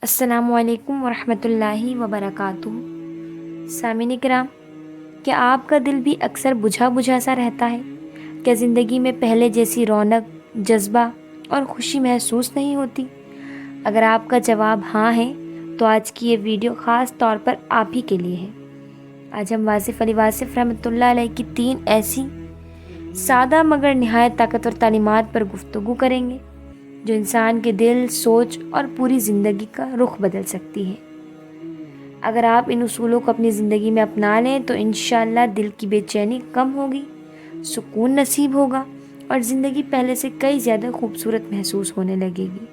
السلام علیکم ورحمۃ اللہ وبرکاتہ۔ سامعین کرام، کیا آپ کا دل بھی اکثر بجھا بجھا سا رہتا ہے؟ کیا زندگی میں پہلے جیسی رونق، جذبہ اور خوشی محسوس نہیں ہوتی؟ اگر آپ کا جواب ہاں ہے تو آج کی یہ ویڈیو خاص طور پر آپ ہی کے لیے ہے۔ آج ہم واصف علی واصف رحمۃ اللہ علیہ کی 3 ایسی سادہ مگر نہایت طاقتور تعلیمات پر گفتگو کریں گے جو انسان کے دل، سوچ اور پوری زندگی کا رخ بدل سکتی ہے۔ اگر آپ ان اصولوں کو اپنی زندگی میں اپنا لیں تو انشاءاللہ دل کی بے چینی کم ہوگی، سکون نصیب ہوگا اور زندگی پہلے سے کئی زیادہ خوبصورت محسوس ہونے لگے گی۔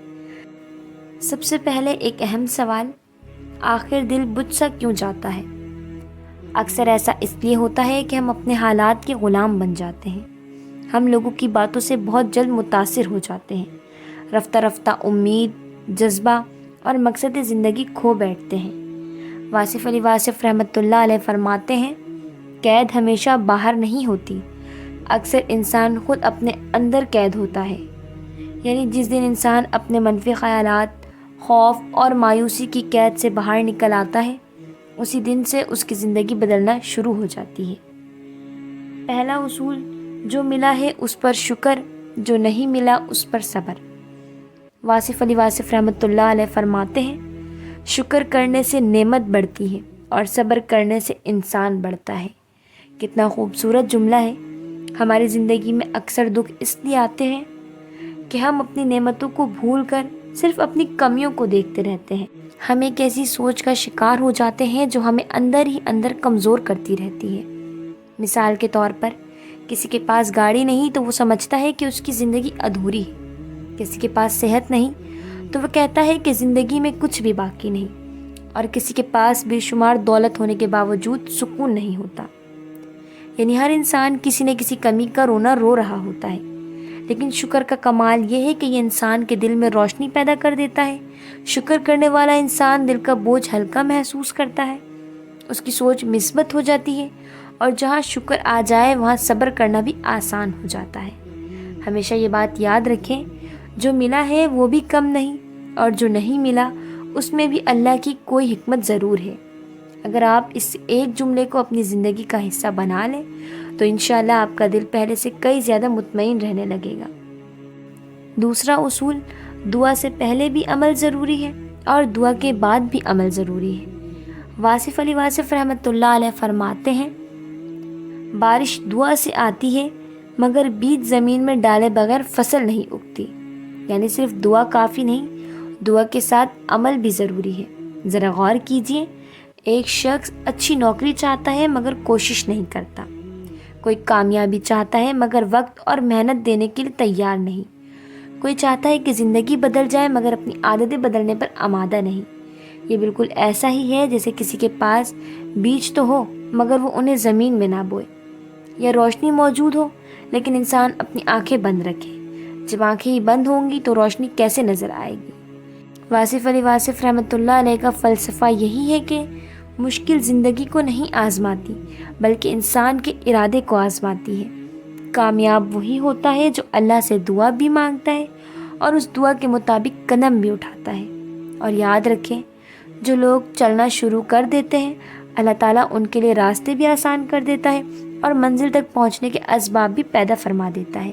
سب سے پہلے ایک اہم سوال، آخر دل بجھ سا کیوں جاتا ہے؟ اکثر ایسا اس لیے ہوتا ہے کہ ہم اپنے حالات کے غلام بن جاتے ہیں۔ ہم لوگوں کی باتوں سے بہت جلد متاثر ہو جاتے ہیں، رفتہ رفتہ امید، جذبہ اور مقصد زندگی کھو بیٹھتے ہیں۔ واصف علی واصف رحمۃ اللہ علیہ فرماتے ہیں، قید ہمیشہ باہر نہیں ہوتی، اکثر انسان خود اپنے اندر قید ہوتا ہے۔ یعنی جس دن انسان اپنے منفی خیالات، خوف اور مایوسی کی قید سے باہر نکل آتا ہے، اسی دن سے اس کی زندگی بدلنا شروع ہو جاتی ہے۔ پہلا اصول، جو ملا ہے اس پر شکر، جو نہیں ملا اس پر صبر۔ واصف علی واصف رحمۃ اللہ علیہ فرماتے ہیں، شکر کرنے سے نعمت بڑھتی ہے اور صبر کرنے سے انسان بڑھتا ہے۔ کتنا خوبصورت جملہ ہے۔ ہماری زندگی میں اکثر دکھ اس لیے آتے ہیں کہ ہم اپنی نعمتوں کو بھول کر صرف اپنی کمیوں کو دیکھتے رہتے ہیں۔ ہم ایک ایسی سوچ کا شکار ہو جاتے ہیں جو ہمیں اندر ہی اندر کمزور کرتی رہتی ہے۔ مثال کے طور پر، کسی کے پاس گاڑی نہیں تو وہ سمجھتا ہے کہ اس کی زندگی ادھوری ہے۔ کسی کے پاس صحت نہیں تو وہ کہتا ہے کہ زندگی میں کچھ بھی باقی نہیں، اور کسی کے پاس بے شمار دولت ہونے کے باوجود سکون نہیں ہوتا۔ یعنی ہر انسان کسی نہ کسی کمی کا رونا رو رہا ہوتا ہے، لیکن شکر کا کمال یہ ہے کہ یہ انسان کے دل میں روشنی پیدا کر دیتا ہے۔ شکر کرنے والا انسان دل کا بوجھ ہلکا محسوس کرتا ہے، اس کی سوچ مثبت ہو جاتی ہے، اور جہاں شکر آ جائے وہاں صبر کرنا بھی آسان ہو جاتا ہے۔ ہمیشہ یہ بات یاد رکھیں، جو ملا ہے وہ بھی کم نہیں، اور جو نہیں ملا اس میں بھی اللہ کی کوئی حکمت ضرور ہے۔ اگر آپ اس ایک جملے کو اپنی زندگی کا حصہ بنا لیں تو انشاءاللہ آپ کا دل پہلے سے کئی زیادہ مطمئن رہنے لگے گا۔ دوسرا اصول، دعا سے پہلے بھی عمل ضروری ہے اور دعا کے بعد بھی عمل ضروری ہے۔ واصف علی واصف رحمۃ اللہ علیہ فرماتے ہیں، بارش دعا سے آتی ہے مگر بیج زمین میں ڈالے بغیر فصل نہیں اگتی۔ یعنی صرف دعا کافی نہیں، دعا کے ساتھ عمل بھی ضروری ہے۔ ذرا غور کیجئے، ایک شخص اچھی نوکری چاہتا ہے مگر کوشش نہیں کرتا، کوئی کامیابی چاہتا ہے مگر وقت اور محنت دینے کے لیے تیار نہیں، کوئی چاہتا ہے کہ زندگی بدل جائے مگر اپنی عادتیں بدلنے پر آمادہ نہیں۔ یہ بالکل ایسا ہی ہے جیسے کسی کے پاس بیج تو ہو مگر وہ انہیں زمین میں نہ بوئے، یا روشنی موجود ہو لیکن انسان اپنی آنکھیں بند رکھے۔ جب آنکھیں ہی بند ہوں گی تو روشنی کیسے نظر آئے گی؟ واصف علی واصف رحمۃ اللہ علیہ کا فلسفہ یہی ہے کہ مشکل زندگی کو نہیں آزماتی بلکہ انسان کے ارادے کو آزماتی ہے۔ کامیاب وہی ہوتا ہے جو اللہ سے دعا بھی مانگتا ہے اور اس دعا کے مطابق قدم بھی اٹھاتا ہے۔ اور یاد رکھیں، جو لوگ چلنا شروع کر دیتے ہیں اللہ تعالیٰ ان کے لیے راستے بھی آسان کر دیتا ہے اور منزل تک پہنچنے کے اسباب بھی پیدا فرما دیتا ہے۔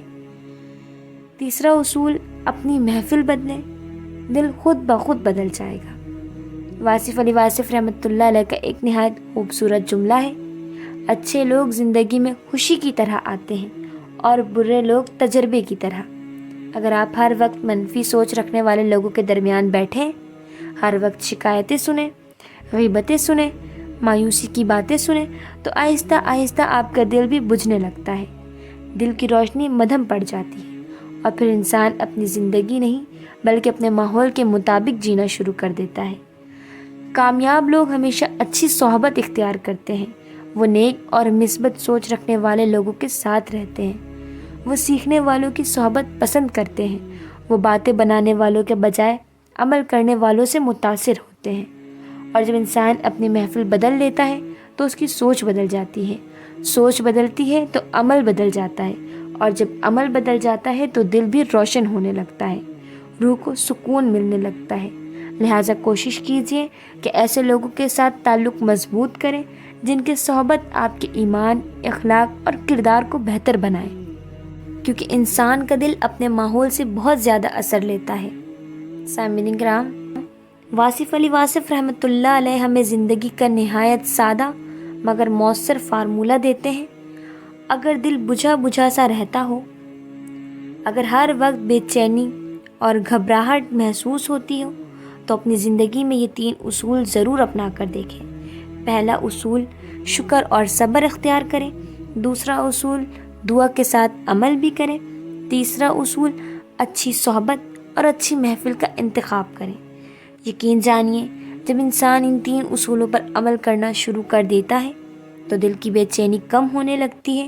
تیسرا اصول، اپنی محفل بدلیں، دل خود بخود بدل جائے گا۔ واصف علی واصف رحمۃ اللہ علیہ کا ایک نہایت خوبصورت جملہ ہے، اچھے لوگ زندگی میں خوشی کی طرح آتے ہیں اور برے لوگ تجربے کی طرح۔ اگر آپ ہر وقت منفی سوچ رکھنے والے لوگوں کے درمیان بیٹھیں، ہر وقت شکایتیں سنیں، غیبتیں سنیں، مایوسی کی باتیں سنیں تو آہستہ آہستہ آپ کا دل بھی بجھنے لگتا ہے، دل کی روشنی مدھم پڑ جاتی ہے، اور پھر انسان اپنی زندگی نہیں بلکہ اپنے ماحول کے مطابق جینا شروع کر دیتا ہے۔ کامیاب لوگ ہمیشہ اچھی صحبت اختیار کرتے ہیں، وہ نیک اور مثبت سوچ رکھنے والے لوگوں کے ساتھ رہتے ہیں، وہ سیکھنے والوں کی صحبت پسند کرتے ہیں، وہ باتیں بنانے والوں کے بجائے عمل کرنے والوں سے متاثر ہوتے ہیں۔ اور جب انسان اپنی محفل بدل لیتا ہے تو اس کی سوچ بدل جاتی ہے، سوچ بدلتی ہے تو عمل بدل جاتا ہے، اور جب عمل بدل جاتا ہے تو دل بھی روشن ہونے لگتا ہے، روح کو سکون ملنے لگتا ہے، لہٰذا کوشش کیجیے کہ ایسے لوگوں کے ساتھ تعلق مضبوط کریں جن کی صحبت آپ کے ایمان، اخلاق اور کردار کو بہتر بنائے، کیونکہ انسان کا دل اپنے ماحول سے بہت زیادہ اثر لیتا ہے۔ سامعین کرام، واصف علی واصف رحمۃ اللہ علیہ ہمیں زندگی کا نہایت سادہ مگر مؤثر فارمولہ دیتے ہیں۔ اگر دل بجھا بجھا سا رہتا ہو، اگر ہر وقت بے چینی اور گھبراہٹ محسوس ہوتی ہو، تو اپنی زندگی میں یہ 3 اصول ضرور اپنا کر دیکھیں۔ پہلا اصول، شکر اور صبر اختیار کریں۔ دوسرا اصول، دعا کے ساتھ عمل بھی کریں۔ تیسرا اصول، اچھی صحبت اور اچھی محفل کا انتخاب کریں۔ یقین جانیے، جب انسان ان 3 اصولوں پر عمل کرنا شروع کر دیتا ہے تو دل کی بے چینی کم ہونے لگتی ہے،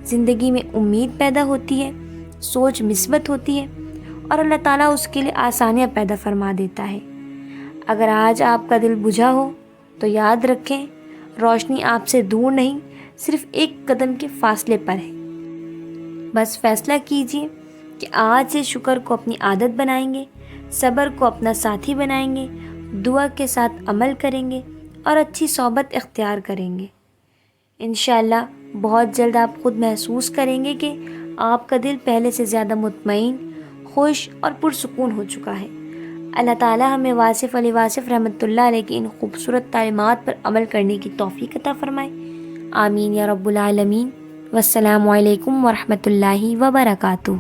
زندگی میں امید پیدا ہوتی ہے، سوچ مثبت ہوتی ہے اور اللہ تعالیٰ اس کے لیے آسانیاں پیدا فرما دیتا ہے۔ اگر آج آپ کا دل بجھا ہو تو یاد رکھیں، روشنی آپ سے دور نہیں، صرف ایک قدم کے فاصلے پر ہے۔ بس فیصلہ کیجیے کہ آج سے شکر کو اپنی عادت بنائیں گے، صبر کو اپنا ساتھی بنائیں گے، دعا کے ساتھ عمل کریں گے اور اچھی صحبت اختیار کریں گے۔ انشاءاللہ بہت جلد آپ خود محسوس کریں گے کہ آپ کا دل پہلے سے زیادہ مطمئن، خوش اور پرسکون ہو چکا ہے۔ اللہ تعالیٰ ہمیں واصف علی واصف رحمۃ اللہ علیہ کی ان خوبصورت تعلیمات پر عمل کرنے کی توفیق عطا فرمائے۔ آمین یا رب العالمین۔ والسلام علیکم ورحمۃ اللہ وبرکاتہ۔